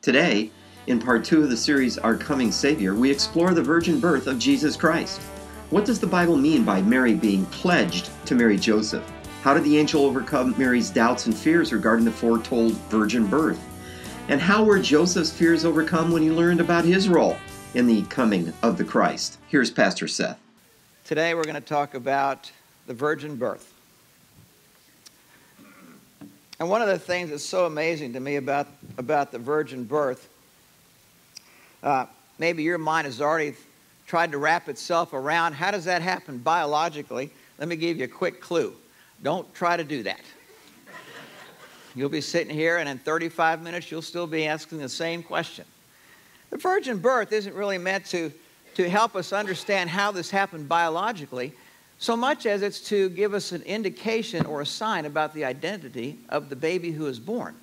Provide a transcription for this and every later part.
Today, in part 2 of the series, Our Coming Savior, we explore the virgin birth of Jesus Christ. What does the Bible mean by Mary being pledged to marry Joseph? How did the angel overcome Mary's doubts and fears regarding the foretold virgin birth? And how were Joseph's fears overcome when he learned about his role in the coming of the Christ? Here's Pastor Seth. Today we're going to talk about the virgin birth. And one of the things that's so amazing to me about the virgin birth, maybe your mind has already tried to wrap itself around, how does that happen biologically? Let me give you a quick clue. Don't try to do that. You'll be sitting here, and in 35 minutes, you'll still be asking the same question. The virgin birth isn't really meant to help us understand how this happened biologically, so much as it's to give us an indication or a sign about the identity of the baby who is born.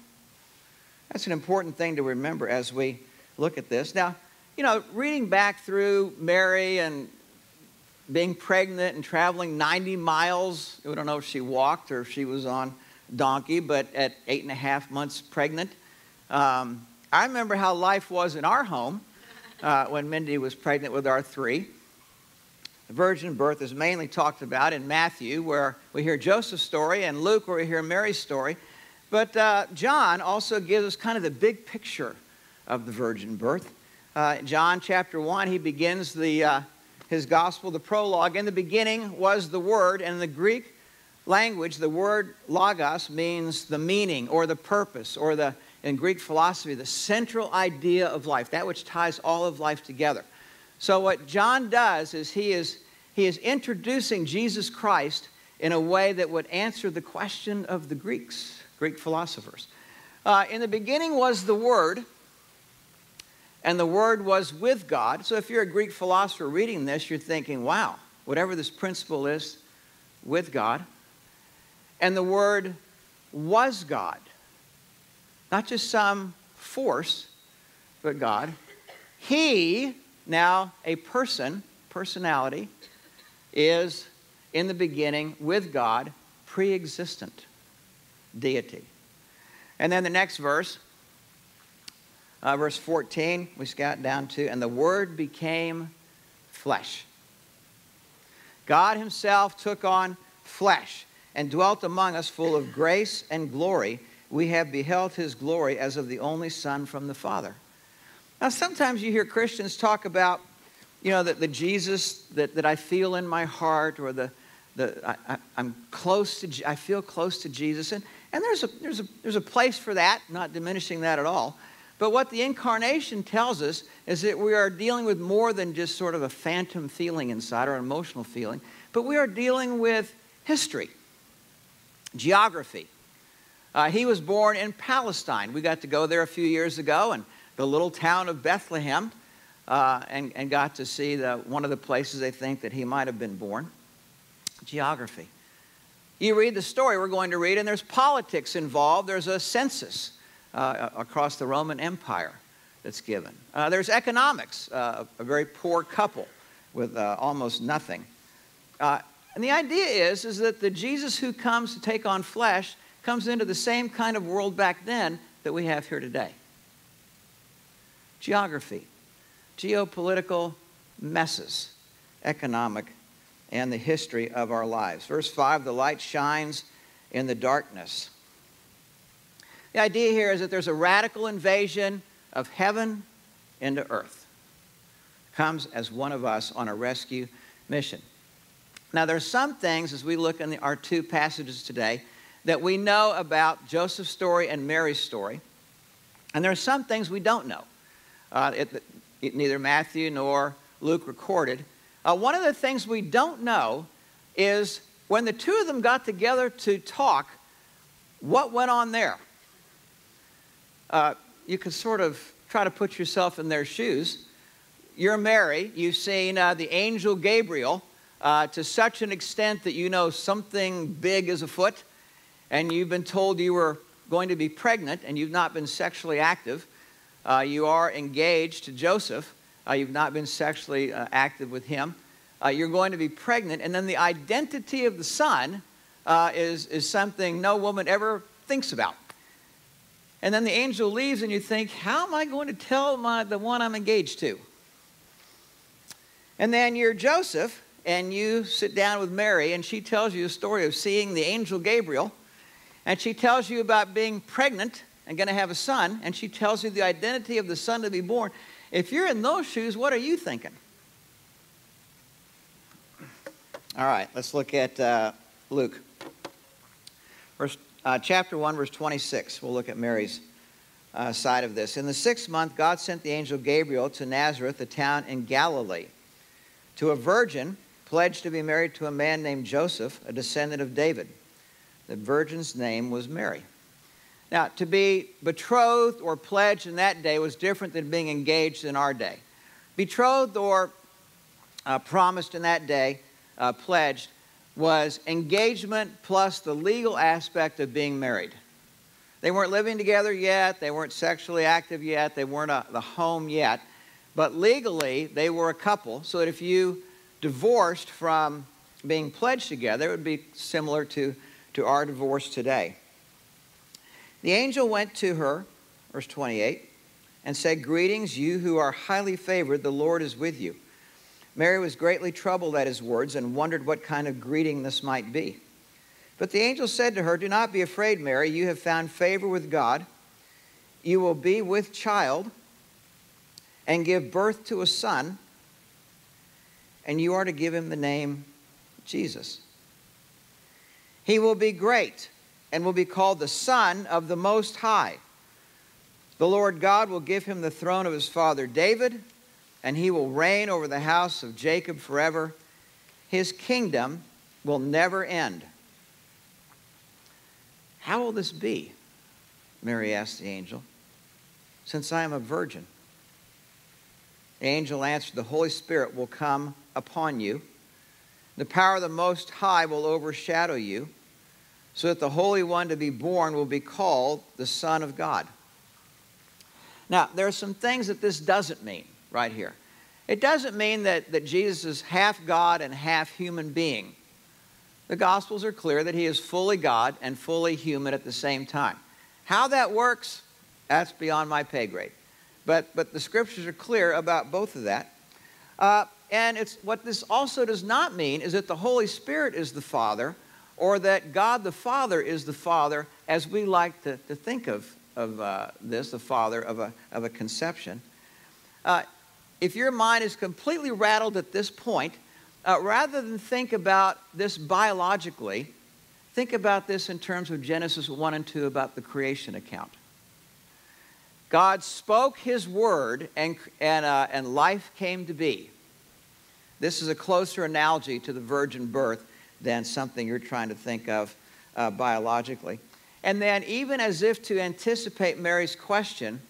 That's an important thing to remember as we look at this. Now, reading back through Mary and being pregnant and traveling 90 miles, we don't know if she walked or if she was on donkey, but at 8.5 months pregnant. I remember how life was in our home when Mindy was pregnant with our 3. The virgin birth is mainly talked about in Matthew, where we hear Joseph's story, and Luke, where we hear Mary's story. But John also gives us kind of the big picture of the virgin birth. John chapter 1, he begins his gospel, the prologue. In the beginning was the Word, and in the Greek language, the word logos means the meaning or the purpose, or in Greek philosophy, the central idea of life, that which ties all of life together. So what John does is he is introducing Jesus Christ in a way that would answer the question of the Greek philosophers. In the beginning was the Word, and the Word was with God. So if you're a Greek philosopher reading this, you're thinking, wow, whatever this principle is, with God. And the Word was God. Not just some force, but God. He, now a personality, is in the beginning with God, pre-existent deity. And then the next verse, verse 14, we got down to, and the Word became flesh. God himself took on flesh and dwelt among us full of grace and glory. We have beheld his glory as of the only Son from the Father. Now, sometimes you hear Christians talk about, the Jesus that I feel in my heart, or I feel close to Jesus, and there's a place for that, not diminishing that at all. But what the incarnation tells us is that we are dealing with more than just sort of a phantom feeling inside, or an emotional feeling, but we are dealing with history, geography. He was born in Palestine. We got to go there a few years ago, and the little town of Bethlehem, and got to see one of the places they think that he might have been born. Geography. You read the story we're going to read, and there's politics involved. There's a census across the Roman Empire that's given. There's economics, a very poor couple with almost nothing. And the idea is that the Jesus who comes to take on flesh comes into the same kind of world back then that we have here today. Geography, geopolitical messes, economic, and the history of our lives. Verse 5, the light shines in the darkness. The idea here is that there's a radical invasion of heaven into earth. Comes as one of us on a rescue mission. Now, there are some things, as we look in our 2 passages today, that we know about Joseph's story and Mary's story. And there are some things we don't know. Neither Matthew nor Luke recorded. One of the things we don't know is when the 2 of them got together to talk, what went on there? You can sort of try to put yourself in their shoes. You're Mary. You've seen the angel Gabriel to such an extent that you know something big is afoot, and you've been told you were going to be pregnant, and you've not been sexually active. You are engaged to Joseph. You've not been sexually active with him. You're going to be pregnant, and then the identity of the son is something no woman ever thinks about. And then the angel leaves and you think, how am I going to tell the one I'm engaged to? And then you're Joseph and you sit down with Mary and she tells you a story of seeing the angel Gabriel. And she tells you about being pregnant and going to have a son. And she tells you the identity of the son to be born. If you're in those shoes, what are you thinking? All right, let's look at Luke. Chapter 1, verse 26. We'll look at Mary's side of this. In the 6th month, God sent the angel Gabriel to Nazareth, a town in Galilee, to a virgin pledged to be married to a man named Joseph, a descendant of David. The virgin's name was Mary. Now, to be betrothed or pledged in that day was different than being engaged in our day. Betrothed or promised in that day, pledged, was engagement plus the legal aspect of being married. They weren't living together yet. They weren't sexually active yet. They weren't the home yet. But legally, they were a couple, so that if you divorced from being pledged together, it would be similar to our divorce today. The angel went to her, verse 28, and said, "Greetings, you who are highly favored, the Lord is with you." Mary was greatly troubled at his words and wondered what kind of greeting this might be. But the angel said to her, "Do not be afraid, Mary. You have found favor with God. You will be with child and give birth to a son, and you are to give him the name Jesus. He will be great and will be called the Son of the Most High. The Lord God will give him the throne of his father David, and he will reign over the house of Jacob forever. His kingdom will never end." "How will this be?" Mary asked the angel, "since I am a virgin?" The angel answered, "The Holy Spirit will come upon you. The power of the Most High will overshadow you, so that the Holy One to be born will be called the Son of God." Now, there are some things that this doesn't mean right here. It doesn't mean that Jesus is half God and half human being. The Gospels are clear that he is fully God and fully human at the same time. How that works, that's beyond my pay grade. But the Scriptures are clear about both of that. And what this also does not mean is that the Holy Spirit is the Father, or that God the Father is the Father, as we like to think of this, the Father of a conception. If your mind is completely rattled at this point, rather than think about this biologically, think about this in terms of Genesis 1 and 2 about the creation account. God spoke his word and life came to be. This is a closer analogy to the virgin birth than something you're trying to think of biologically. And then, even as if to anticipate Mary's question,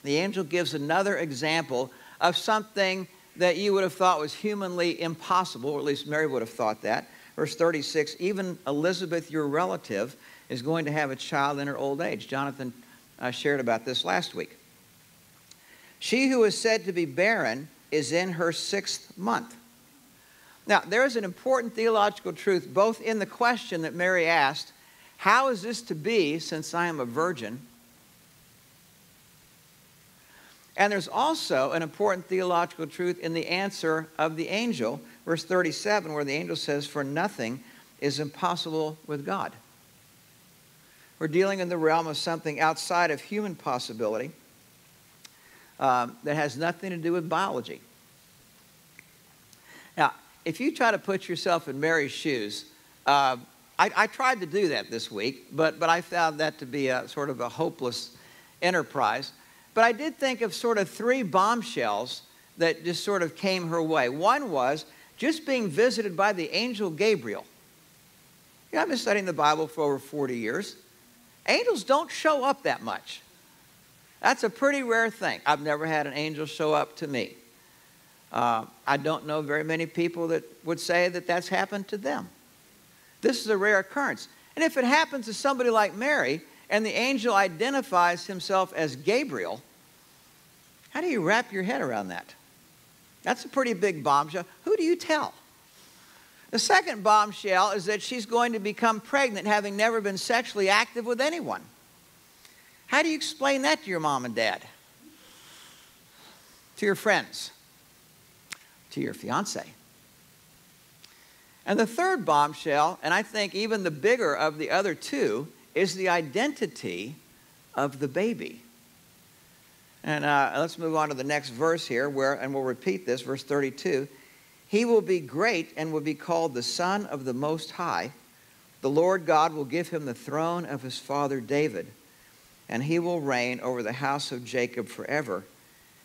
the angel gives another example of something that you would have thought was humanly impossible, or at least Mary would have thought that. Verse 36, "Even Elizabeth, your relative, is going to have a child in her old age." Jonathan shared about this last week. "She who is said to be barren is in her 6th month." Now, there is an important theological truth both in the question that Mary asked, "How is this to be since I am a virgin?" And there's also an important theological truth in the answer of the angel, verse 37, where the angel says, "For nothing is impossible with God." We're dealing in the realm of something outside of human possibility that has nothing to do with biology. Now, if you try to put yourself in Mary's shoes, I tried to do that this week, but I found that to be a sort of a hopeless enterprise. But I did think of sort of 3 bombshells that just sort of came her way. One was just being visited by the angel Gabriel. You know, I've been studying the Bible for over 40 years. Angels don't show up that much. That's a pretty rare thing. I've never had an angel show up to me. I don't know very many people that would say that that's happened to them. This is a rare occurrence. And if it happens to somebody like Mary, and the angel identifies himself as Gabriel, how do you wrap your head around that? That's a pretty big bombshell. Who do you tell? The second bombshell is that she's going to become pregnant having never been sexually active with anyone. How do you explain that to your mom and dad? To your friends? To your fiance? And the third bombshell, and I think even the bigger of the other two, is the identity of the baby. And let's move on to the next verse here, and we'll repeat this, verse 32. He will be great and will be called the Son of the Most High. The Lord God will give him the throne of his father David, and he will reign over the house of Jacob forever.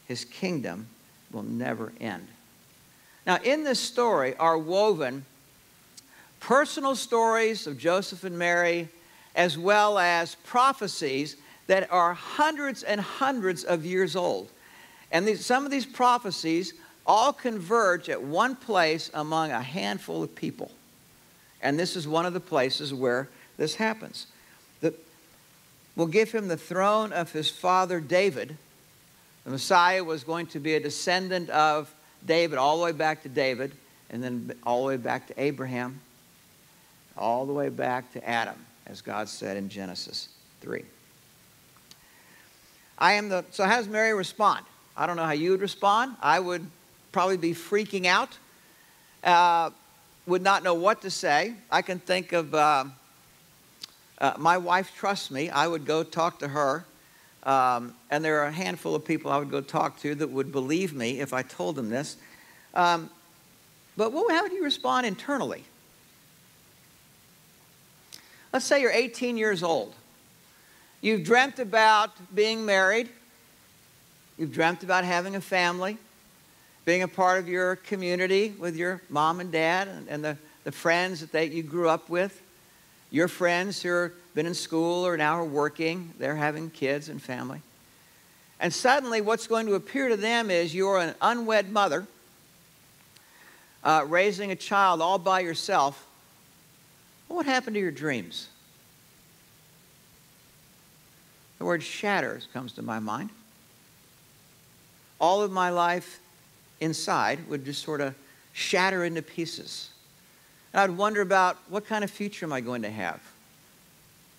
His kingdom will never end. Now, in this story are woven personal stories of Joseph and Mary, as well as prophecies that are hundreds and hundreds of years old. And some of these prophecies all converge at one place among a handful of people. And this is one of the places where this happens. Will give him the throne of his father David. The Messiah was going to be a descendant of David, all the way back to David, and then all the way back to Abraham, all the way back to Adam, as God said in Genesis 3. So how does Mary respond? I don't know how you would respond. I would probably be freaking out, would not know what to say. I can think of my wife trusts me. I would go talk to her. And there are a handful of people I would go talk to that would believe me if I told them this. But how would you respond internally? Let's say you're 18 years old. You've dreamt about being married. You've dreamt about having a family, being a part of your community with your mom and dad and the friends that you grew up with. Your friends who have been in school or now are working, they're having kids and family. And suddenly what's going to appear to them is you're an unwed mother raising a child all by yourself. What happened to your dreams? The word shatters comes to my mind. All of my life inside would just sort of shatter into pieces. And I'd wonder about what kind of future am I going to have?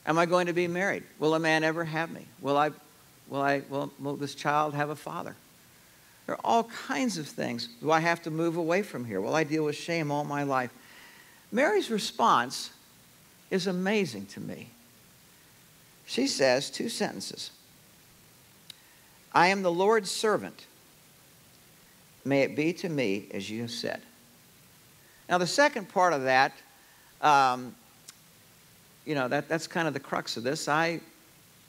Am I going to be married? Will a man ever have me? Will this child have a father? There are all kinds of things. Do I have to move away from here? Will I deal with shame all my life? Mary's response is amazing to me. She says 2 sentences. I am the Lord's servant. May it be to me as you have said. Now, the second part of that, that's kind of the crux of this. May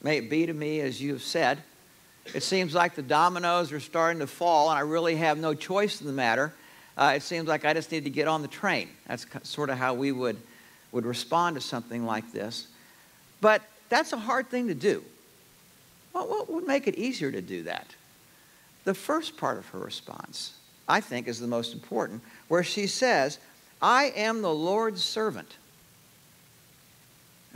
it be to me as you have said. It seems like the dominoes are starting to fall, and I really have no choice in the matter. It seems like I just need to get on the train. That's sort of how we would respond to something like this. But that's a hard thing to do. What would make it easier to do that? The first part of her response, I think, is the most important, where she says, I am the Lord's servant.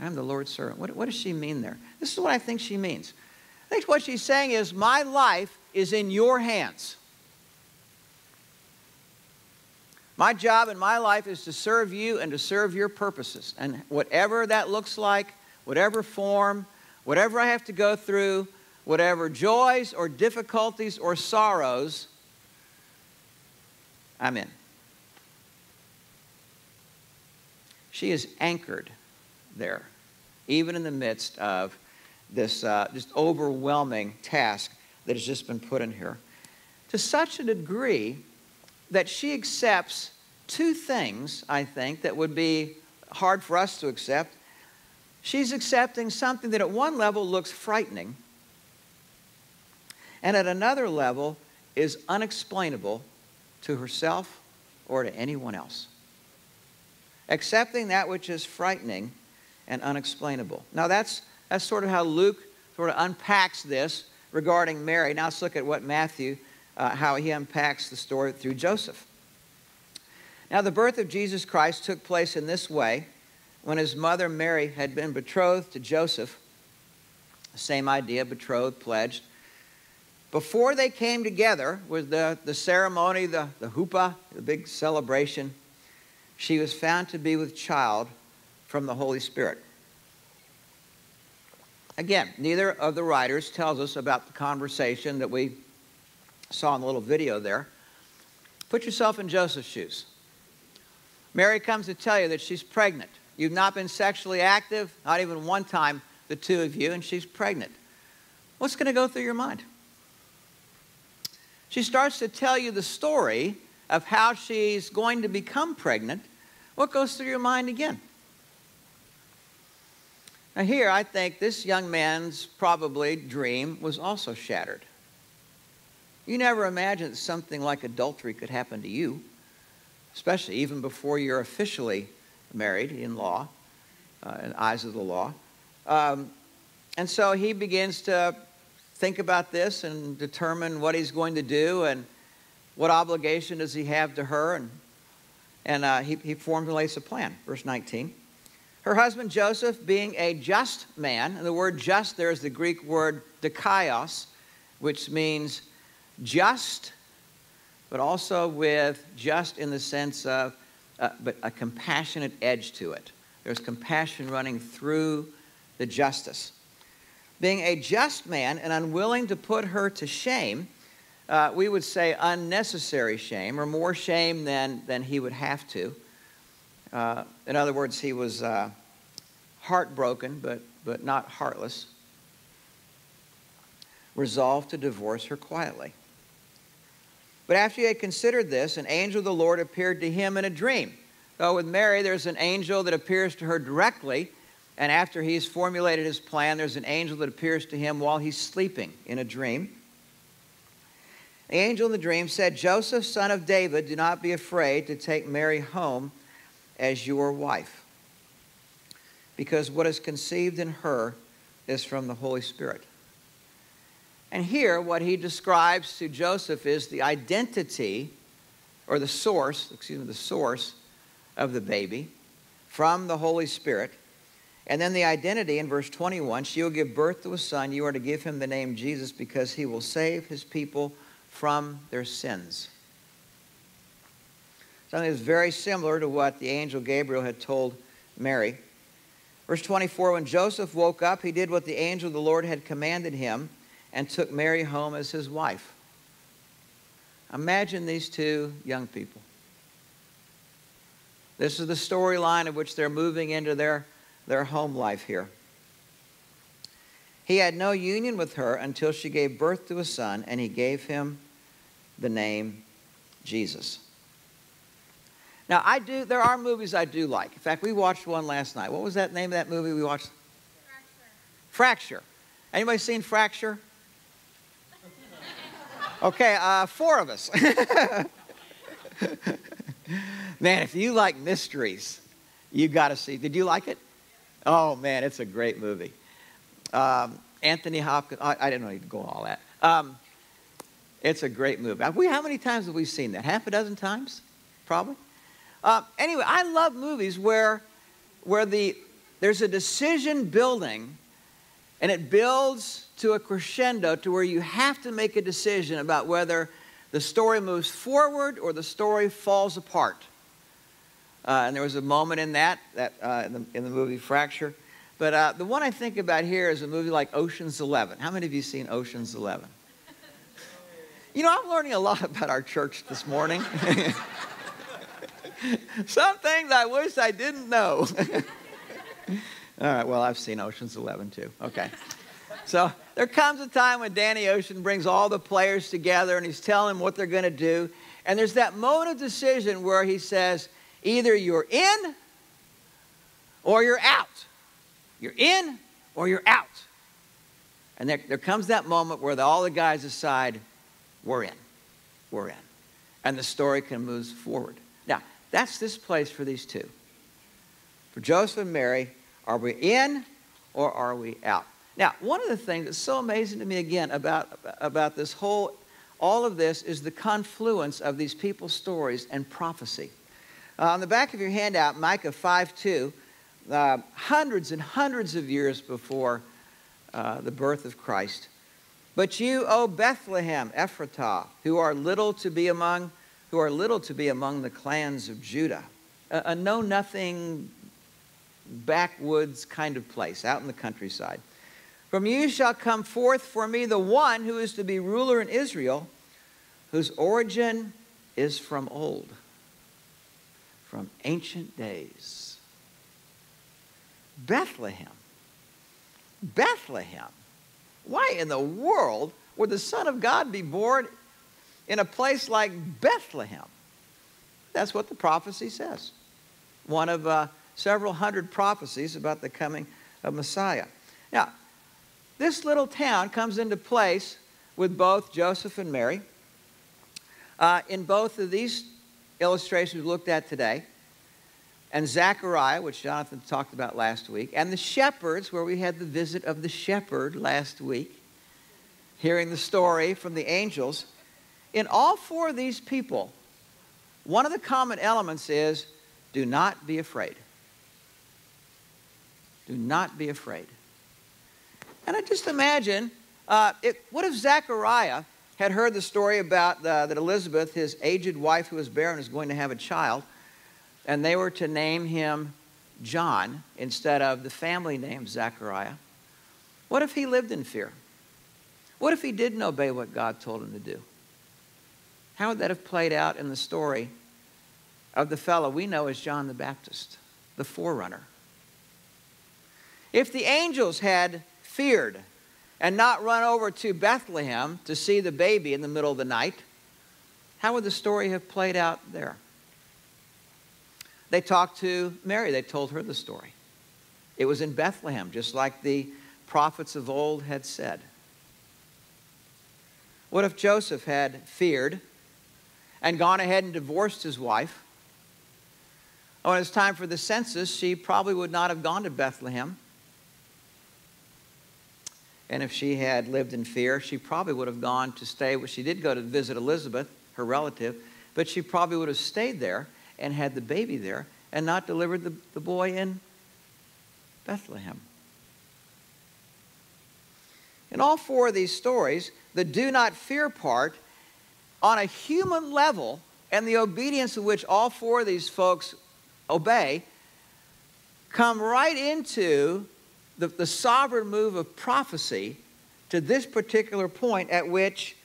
I am the Lord's servant. What does she mean there? This is what I think she means. I think what she's saying is, my life is in your hands. My job in my life is to serve you and to serve your purposes. And whatever that looks like, whatever form, whatever I have to go through, whatever joys or difficulties or sorrows, I'm in. She is anchored there, even in the midst of this just overwhelming task that has just been put in here, to such a degree that she accepts 2 things, I think, that would be hard for us to accept. She's accepting something that at one level looks frightening, and at another level is unexplainable to herself or to anyone else. Accepting that which is frightening and unexplainable. Now that's sort of how Luke sort of unpacks this regarding Mary. Now let's look at what Matthew, how he unpacks the story through Joseph. Now the birth of Jesus Christ took place in this way. When his mother Mary had been betrothed to Joseph, same idea, betrothed, pledged. Before they came together with the ceremony, the huppah, the big celebration, she was found to be with child from the Holy Spirit. again, neither of the writers tells us about the conversation that we saw in the little video there. Put yourself in Joseph's shoes. Mary comes to tell you that she's pregnant. You've not been sexually active, not even one time, the two of you, and she's pregnant. What's going to go through your mind? She starts to tell you the story of how she's going to become pregnant. What goes through your mind again? Now here, I think this young man's probably dream was also shattered. You never imagined that something like adultery could happen to you, especially even before you're officially married in law, in eyes of the law. And so he begins to think about this and determine what he's going to do and what obligation does he have to her. And he formulates a plan. Verse 19. Her husband Joseph, being a just man, and the word just there is the Greek word dikaios, which means just, but also with just in the sense of but a compassionate edge to it. There's compassion running through the justice. Being a just man and unwilling to put her to shame, we would say unnecessary shame, or more shame than he would have to. In other words, he was heartbroken, but not heartless. Resolved to divorce her quietly. But after he had considered this, an angel of the Lord appeared to him in a dream. So with Mary, there's an angel that appears to her directly, and after he's formulated his plan, there's an angel that appears to him while he's sleeping in a dream. The angel in the dream said, Joseph, son of David, do not be afraid to take Mary home as your wife, because what is conceived in her is from the Holy Spirit. And here, what he describes to Joseph is the identity, or the source of the baby from the Holy Spirit. And then the identity in verse 21, she will give birth to a son. You are to give him the name Jesus because he will save his people from their sins. Something that's very similar to what the angel Gabriel had told Mary. Verse 24, when Joseph woke up, he did what the angel of the Lord had commanded him and took Mary home as his wife. Imagine these two young people. This is the storyline of which they're moving into their home life here. He had no union with her until she gave birth to a son, and he gave him the name Jesus. Now, there are movies I do like. In fact, we watched one last night. What was that name of that movie we watched? Fracture. Anybody seen Fracture? Okay, 4 of us. Man, if you like mysteries, you got to see. Did you like it? Oh, man, it's a great movie. Anthony Hopkins. I didn't need to go on all that. It's a great movie. How many times have we seen that? Half a dozen times? Probably. Anyway, I love movies where there's a decision building, and it builds to a crescendo to where you have to make a decision about whether the story moves forward or the story falls apart. And there was a moment in that in the movie Fracture. But the one I think about here is a movie like Ocean's 11. How many of you seen Ocean's 11? You know, I'm learning a lot about our church this morning. Some things I wish I didn't know. All right, well, I've seen Ocean's 11 too. Okay. So there comes a time when Danny Ocean brings all the players together and he's telling them what they're going to do. And there's that moment of decision where he says, either you're in or you're out. You're in or you're out. And there comes that moment where all the guys decide, we're in. We're in. And the story can move forward. Now, that's this place for these two. For Joseph and Mary, are we in or are we out? Now, one of the things that's so amazing to me again about this all of this is the confluence of these people's stories and prophecy. On the back of your handout, Micah 5:2, hundreds and hundreds of years before the birth of Christ. But you, O Bethlehem, Ephratah, who are little to be among the clans of Judah, a know-nothing backwoods kind of place out in the countryside. From you shall come forth for me the one who is to be ruler in Israel, whose origin is from old, from ancient days. Bethlehem. Bethlehem. Why in the world would the Son of God be born in a place like Bethlehem? That's what the prophecy says. One of several hundred prophecies about the coming of Messiah. Now, this little town comes into place with both Joseph and Mary. In both of these illustrations we looked at today, and Zechariah, which Jonathan talked about last week, and the shepherds, where we had the visit of the shepherd last week, hearing the story from the angels. In all four of these people, one of the common elements is, do not be afraid. Do not be afraid. And I just imagine, what if Zechariah had heard the story about that Elizabeth, his aged wife who was barren, is going to have a child, and they were to name him John instead of the family name Zechariah? What if he lived in fear? What if he didn't obey what God told him to do? How would that have played out in the story of the fellow we know as John the Baptist, the forerunner? If the angels had feared and not run over to Bethlehem to see the baby in the middle of the night, how would the story have played out there? They talked to Mary. They told her the story. It was in Bethlehem, just like the prophets of old had said. What if Joseph had feared and gone ahead and divorced his wife? When it was time for the census, she probably would not have gone to Bethlehem. And if she had lived in fear, she probably would have gone to stay. She did go to visit Elizabeth, her relative, but she probably would have stayed there and had the baby there and not delivered the boy in Bethlehem. In all four of these stories, the do not fear part, on a human level, and the obedience of which all four of these folks obey, come right into the sovereign move of prophecy to this particular point at which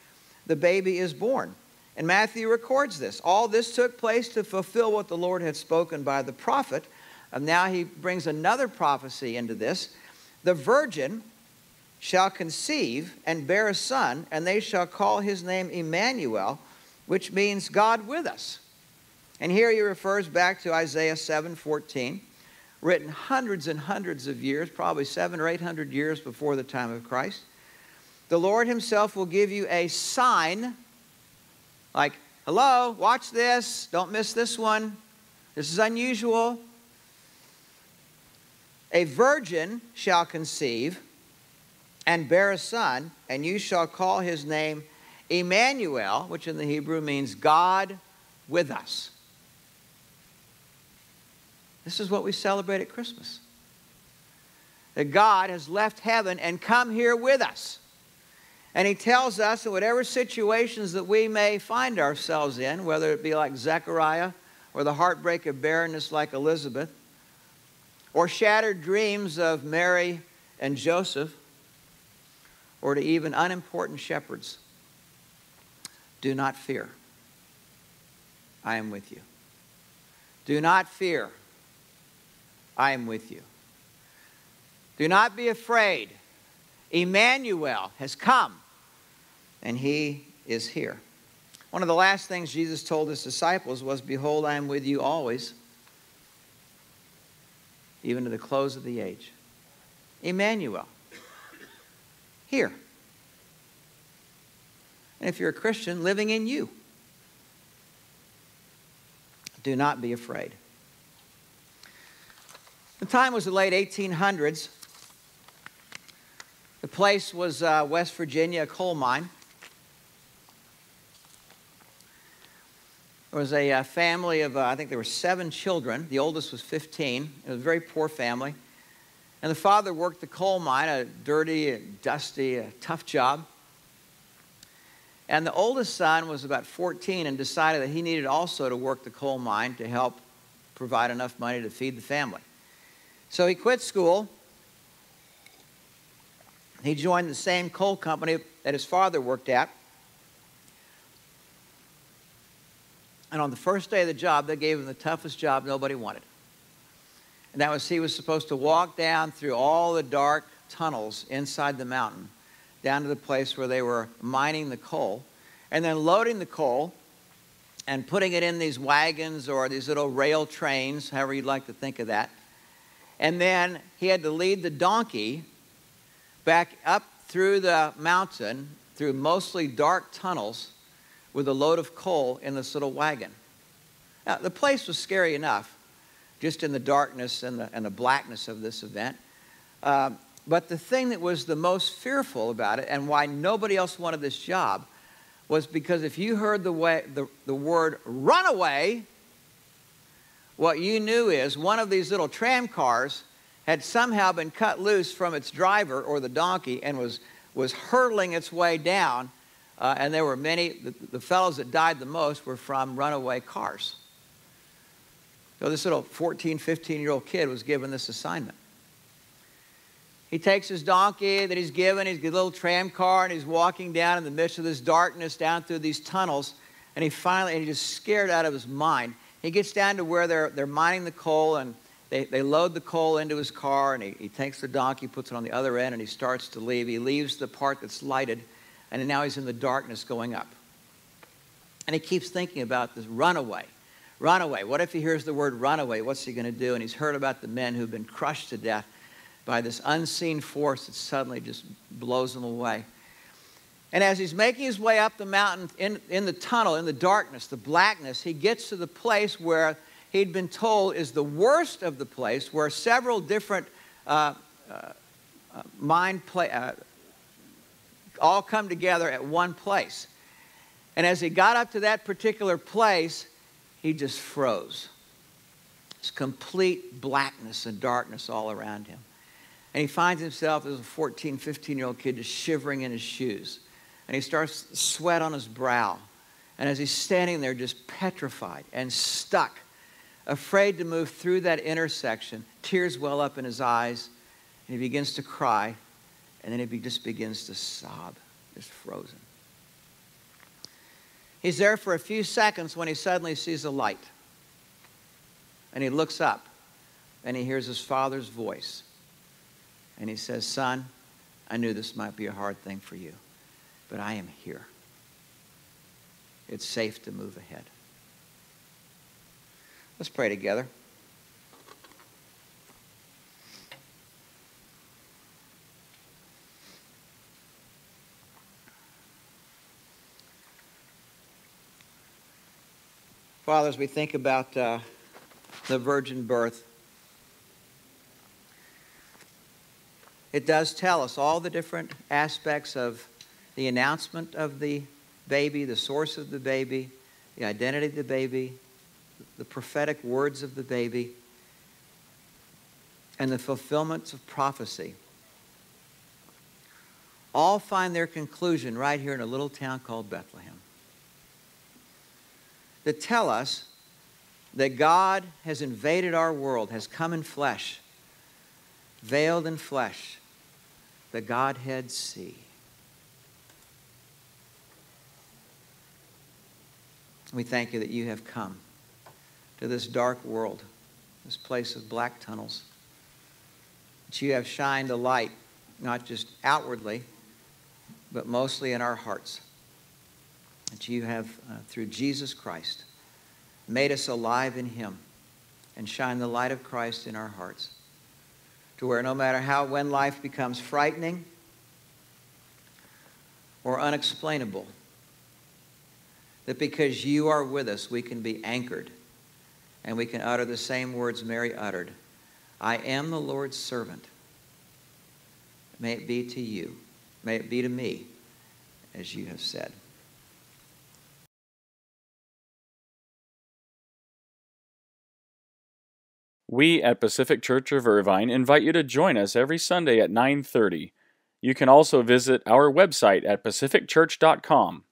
the baby is born. And Matthew records this. All this took place to fulfill what the Lord had spoken by the prophet. And now he brings another prophecy into this. The virgin shall conceive and bear a son, and they shall call his name Emmanuel, which means God with us. And here he refers back to Isaiah 7:14, written hundreds and hundreds of years, probably 700 or 800 years before the time of Christ. The Lord himself will give you a sign, like, hello, watch this, don't miss this one. This is unusual. A virgin shall conceive and bear a son, and you shall call his name Emmanuel, which in the Hebrew means God with us. This is what we celebrate at Christmas. That God has left heaven and come here with us. And he tells us in whatever situations that we may find ourselves in, whether it be like Zechariah or the heartbreak of barrenness like Elizabeth, or shattered dreams of Mary and Joseph, or to even unimportant shepherds, do not fear. I am with you. Do not fear. I am with you. Do not be afraid. Emmanuel has come, and he is here. One of the last things Jesus told his disciples was, behold, I am with you always, even to the close of the age. Emmanuel. Here. And if you're a Christian, living in you. Do not be afraid. The time was the late 1800s. The place was West Virginia, a coal mine. There was a family of, I think there were 7 children. The oldest was 15. It was a very poor family. And the father worked the coal mine, a dirty, dusty, tough job. And the oldest son was about 14 and decided that he needed also to work the coal mine to help provide enough money to feed the family. So he quit school, He joined the same coal company that his father worked at. And on the first day of the job, they gave him the toughest job nobody wanted. And that was he was supposed to walk down through all the dark tunnels inside the mountain, down to the place where they were mining the coal, and then loading the coal and putting it in these wagons or these little rail trains, however you'd like to think of that. And then he had to lead the donkey back up through the mountain, through mostly dark tunnels, with a load of coal in this little wagon. Now, the place was scary enough, just in the darkness and the blackness of this event. But the thing that was the most fearful about it, and why nobody else wanted this job, was because if you heard the word runaway, what you knew is one of these little tram cars had somehow been cut loose from its driver or the donkey and was hurtling its way down. And there were many, the fellows that died the most were from runaway cars. So this little 14, 15-year-old kid was given this assignment. He takes his donkey that he's given, his little tram car, and he's walking down in the midst of this darkness, down through these tunnels, and he's just scared out of his mind. He gets down to where they're mining the coal, and they load the coal into his car, and he takes the donkey, puts it on the other end, and he starts to leave. He leaves the part that's lighted, and now he's in the darkness going up. And he keeps thinking about this runaway. Runaway. What if he hears the word runaway? What's he going to do? And he's heard about the men who've been crushed to death by this unseen force that suddenly just blows them away. And as he's making his way up the mountain in the tunnel, in the darkness, the blackness, he gets to the place where he'd been told is the worst of the place, where several different all come together at one place. And as he got up to that particular place, he just froze. It's complete blackness and darkness all around him. And he finds himself as a 14, 15-year-old kid just shivering in his shoes. And he starts sweat on his brow. And as he's standing there just petrified and stuck, afraid to move through that intersection, tears well up in his eyes, and he begins to cry, and then he just begins to sob, just frozen. He's there for a few seconds when he suddenly sees a light. And he looks up, and he hears his father's voice. And he says, "Son, I knew this might be a hard thing for you, but I am here. It's safe to move ahead." Let's pray together. Father, as we think about the virgin birth, it does tell us all the different aspects of the announcement of the baby, the source of the baby, the identity of the baby, the prophetic words of the baby, and the fulfillments of prophecy. All find their conclusion right here in a little town called Bethlehem. That tell us that God has invaded our world, has come in flesh, veiled in flesh, the Godhead see. We thank you that you have come to this dark world, this place of black tunnels, that you have shined a light, not just outwardly, but mostly in our hearts. That you have, through Jesus Christ, made us alive in him and shine the light of Christ in our hearts. To where no matter when life becomes frightening or unexplainable, that because you are with us, we can be anchored and we can utter the same words Mary uttered. I am the Lord's servant. May it be to you. May it be to me as you have said. We at Pacific Church of Irvine invite you to join us every Sunday at 9:30. You can also visit our website at pacificchurch.com.